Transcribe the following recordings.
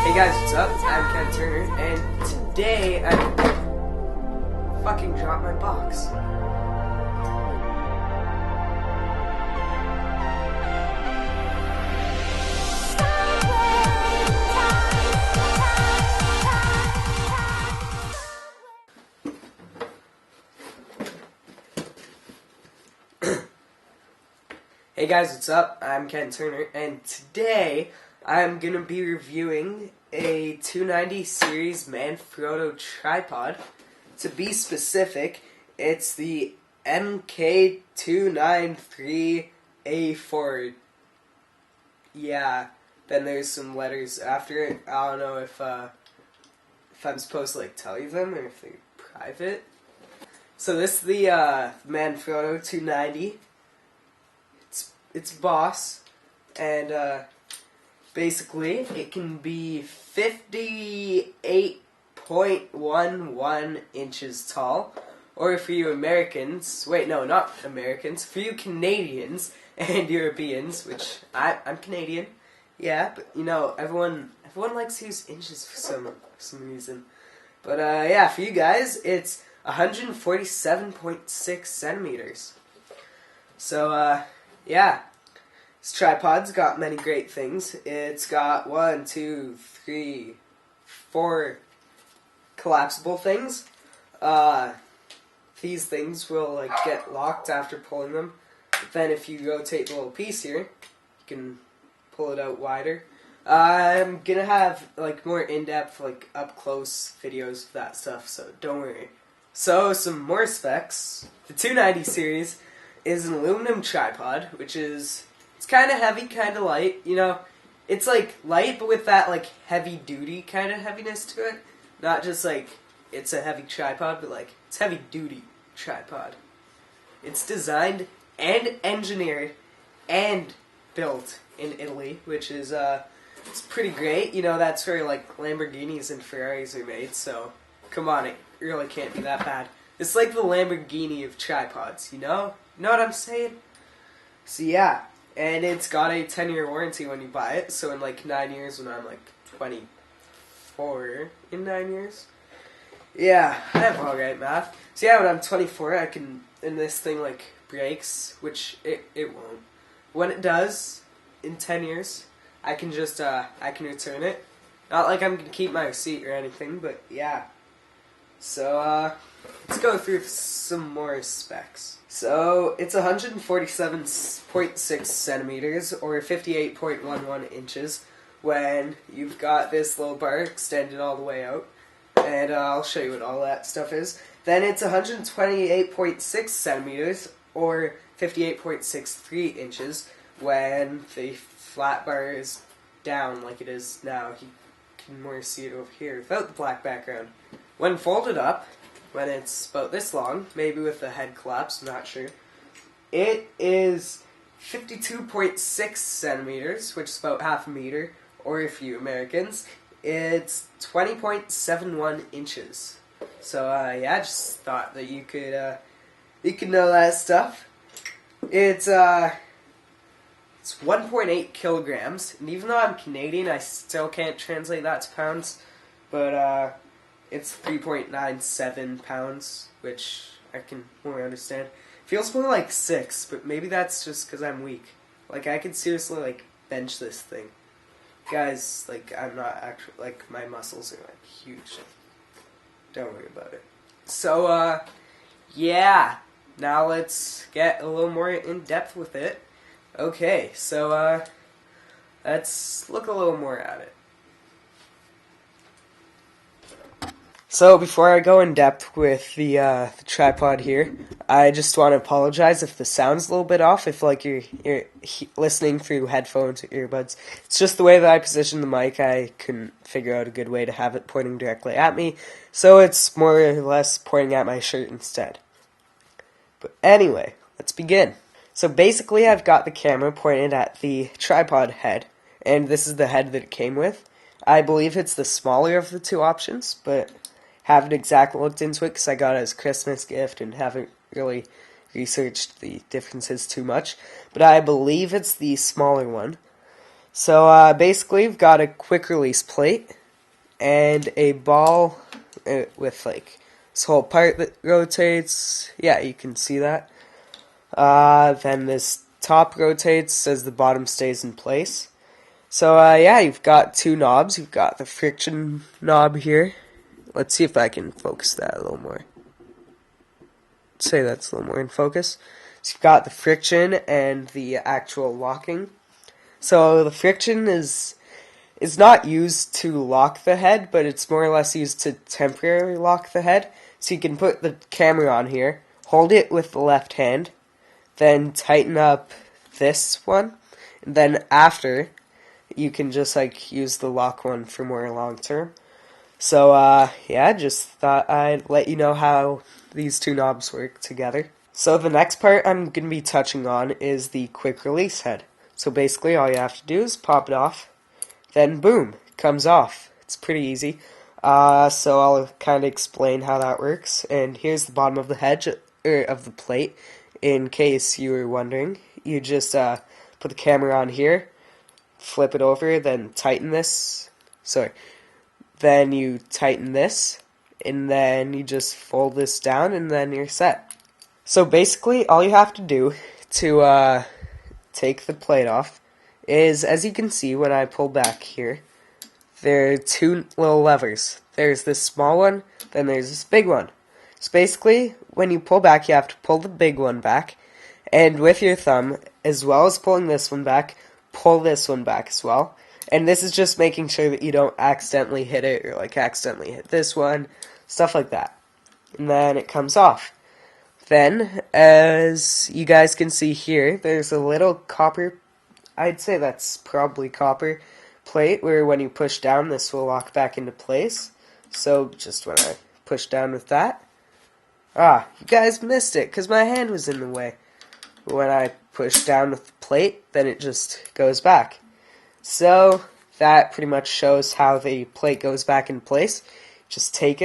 Hey guys, what's up? I'm Ken Turner, and today I fucking dropped my box. Hey guys, what's up? I'm Ken Turner, and today I'm gonna be reviewing a 290 series Manfrotto tripod. To be specific, it's the MT293A4. Yeah, then there's some letters after it. I don't know if I'm supposed to tell you them or if they're private. So this is the Manfrotto 290. It's Boss, and basically it can be 58.11 inches tall, or for you Americans, wait, no, not Americans, for you Canadians and Europeans, which I'm Canadian, yeah, but you know, everyone likes to use inches for some reason. But yeah, for you guys, it's 147.6 centimeters. So yeah, this tripod's got many great things. It's got 1, 2, 3, 4 collapsible things. These things will get locked after pulling them. But then if you rotate the little piece here, you can pull it out wider. I'm gonna have more in-depth, up-close videos of that stuff, so don't worry. So some more specs. The 290 series is an aluminum tripod, which is, it's kind of heavy, kind of light, you know, it's light, but with that heavy duty kind of heaviness to it, not just it's a heavy tripod, but it's heavy duty tripod. It's designed and engineered and built in Italy, which is, it's pretty great, you know, that's where Lamborghinis and Ferraris are made, so come on, it really can't be that bad. It's like the Lamborghini of tripods, you know? You know what I'm saying? So yeah, and it's got a 10-year warranty when you buy it, so in 9 years when I'm 24, in 9 years? Yeah, I have alright math. So yeah, when I'm 24, I can, and this thing breaks, which it won't. When it does, in 10 years, I can just, I can return it. Not like I'm gonna keep my receipt or anything, but yeah. So, let's go through some more specs. So, it's 147.6 centimeters, or 58.11 inches, when you've got this little bar extended all the way out. And I'll show you what all that stuff is. Then it's 128.6 centimeters, or 58.63 inches, when the flat bar is down like it is now. You can more see it over here without the black background. When folded up, when it's about this long, maybe with the head collapse, I'm not sure, it is 52.6 centimeters, which is about half a meter, or if you Americans, it's 20.71 inches. So yeah, I just thought that you could know that stuff. It's 1.8 kilograms, and even though I'm Canadian, I still can't translate that to pounds, but it's 3.97 pounds, which I can more understand. Feels more like 6, but maybe that's just because I'm weak. I could seriously, bench this thing. Guys, I'm not actually, my muscles are, huge. Don't worry about it. So, yeah. Now let's get a little more in-depth with it. Okay, so, let's look a little more at it. So before I go in depth with the tripod here, I just want to apologize if the sound's a little bit off, if you're listening through headphones or earbuds. It's just the way that I positioned the mic. I couldn't figure out a good way to have it pointing directly at me, so it's more or less pointing at my shirt instead. But anyway, let's begin. So basically I've got the camera pointed at the tripod head, and this is the head that it came with. I believe it's the smaller of the two options, but haven't exactly looked into it because I got it as a Christmas gift and haven't really researched the differences too much. But I believe it's the smaller one. So basically, we've got a quick release plate and a ball with like this whole part that rotates. Yeah, you can see that. Then this top rotates as the bottom stays in place. So yeah, you've got two knobs. You've got the friction knob here. Let's see if I can focus that a little more. Let's say that's a little more in focus. So you've got the friction and the actual locking. So the friction is not used to lock the head, but it's more or less used to temporarily lock the head. So you can put the camera on here, hold it with the left hand, then tighten up this one, and then after, you can just like use the lock one for more long term. So yeah, just thought I'd let you know how these two knobs work together. So the next part I'm going to be touching on is the quick release head. So basically all you have to do is pop it off, then boom, it comes off. It's pretty easy. So I'll kind of explain how that works. And here's the bottom of the head, of the plate. In case you were wondering, you just put the camera on here, flip it over, then tighten this. Then you tighten this, and then you just fold this down, and then you're set. So basically, all you have to do to take the plate off is, as you can see when I pull back here, there are two little levers. There's this small one, then there's this big one. So basically, when you pull back, you have to pull the big one back, and with your thumb, as well as pulling this one back, pull this one back as well. And this is just making sure that you don't accidentally hit it, or like accidentally hit this one, stuff like that. And then it comes off. Then, as you guys can see here, there's a little copper, I'd say that's probably copper, plate where when you push down, this will lock back into place. So just when I push down with that, you guys missed it because my hand was in the way. When I push down with the plate, then it just goes back. So that pretty much shows how the plate goes back in place. Just take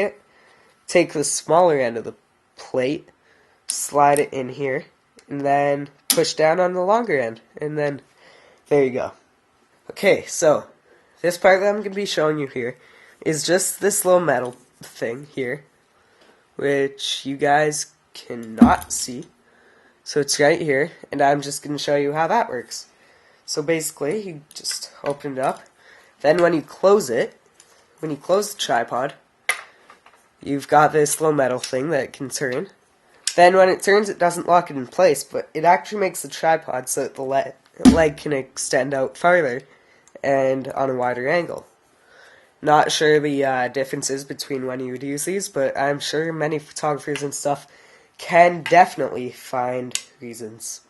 the smaller end of the plate, slide it in here, and then push down on the longer end, and then there you go. Okay, so this part that I'm going to be showing you here is just this little metal thing here, which you guys cannot see. So it's right here, and I'm just going to show you how that works. So basically, you just open it up. Then when you close the tripod, you've got this little metal thing that can turn. Then when it turns, it doesn't lock it in place, but it actually makes the tripod so that the leg can extend out farther and on a wider angle. Not sure the differences between when you would use these, but I'm sure many photographers and stuff can definitely find reasons.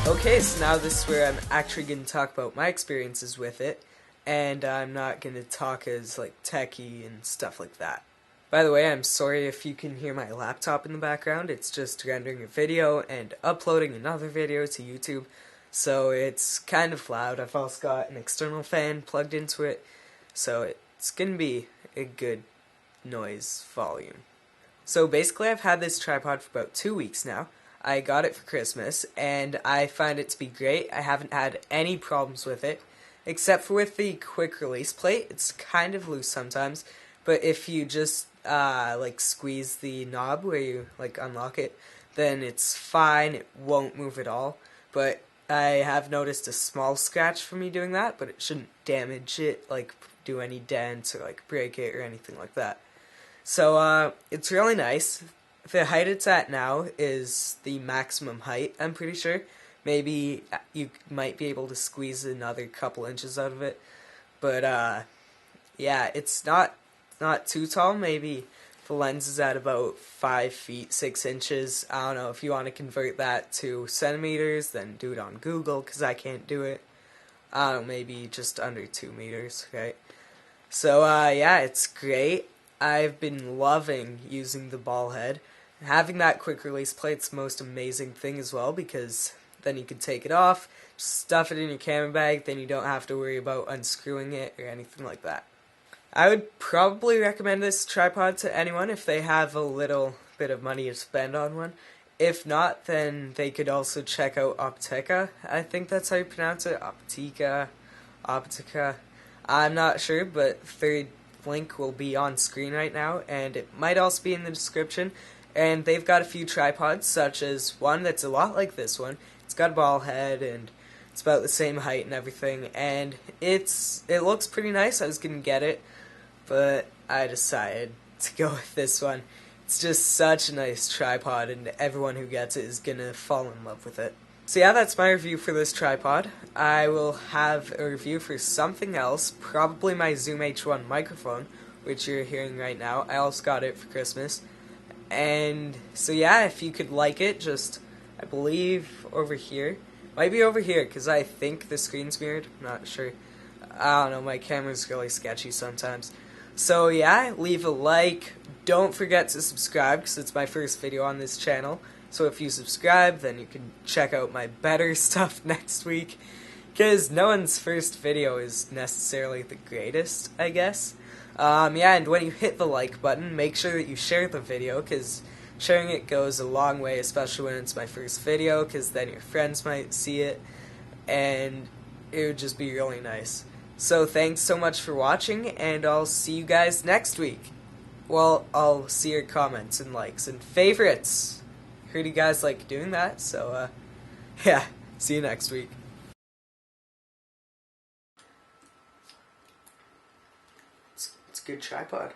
Okay, so now this is where I'm actually going to talk about my experiences with it, and I'm not going to talk as like techie and stuff like that. By the way, I'm sorry if you can hear my laptop in the background. It's just rendering a video and uploading another video to YouTube, so it's kind of loud. I've also got an external fan plugged into it, so it's going to be a good noise volume. So basically, I've had this tripod for about 2 weeks now. I got it for Christmas, and I find it to be great. I haven't had any problems with it, except for with the quick release plate. It's kind of loose sometimes, but if you just like squeeze the knob where you like unlock it, then it's fine. It won't move at all. But I have noticed a small scratch from me doing that, but it shouldn't damage it, like do any dents or like break it or anything like that. So it's really nice. The height it's at now is the maximum height, I'm pretty sure. Maybe you might be able to squeeze another couple inches out of it. But yeah, it's not too tall. Maybe the lens is at about 5 feet 6 inches. I don't know, if you want to convert that to centimeters, then do it on Google, because I can't do it. I don't know, maybe just under 2 meters, right? So yeah, it's great. I've been loving using the ball head. Having that quick release plate's the most amazing thing as well, because then you can take it off, stuff it in your camera bag, then you don't have to worry about unscrewing it or anything like that. I would probably recommend this tripod to anyone if they have a little bit of money to spend on one. If not, then they could also check out Optica. I think that's how you pronounce it. Optica. I'm not sure, but third link will be on screen right now, and it might also be in the description. And they've got a few tripods, such as one that's a lot like this one. It's got a ball head, and it's about the same height and everything, and it looks pretty nice. I was gonna get it, but I decided to go with this one. It's just such a nice tripod, and everyone who gets it is gonna fall in love with it. So yeah, that's my review for this tripod. I will have a review for something else, probably my Zoom H1 microphone, which you're hearing right now. I also got it for Christmas. And so yeah, if you could like it, just, I believe, over here. Might be over here, because I think the screen's mirrored. I'm not sure. I don't know, my camera's really sketchy sometimes. So yeah, leave a like. Don't forget to subscribe, because it's my first video on this channel. So if you subscribe, then you can check out my better stuff next week. Because no one's first video is necessarily the greatest, I guess. Yeah, and when you hit the like button, make sure that you share the video, because sharing it goes a long way, especially when it's my first video, because then your friends might see it, and it would just be really nice. So thanks so much for watching, and I'll see you guys next week. Well, I'll see your comments and likes and favorites. Heard you guys like doing that, so yeah, see you next week. It's a good tripod.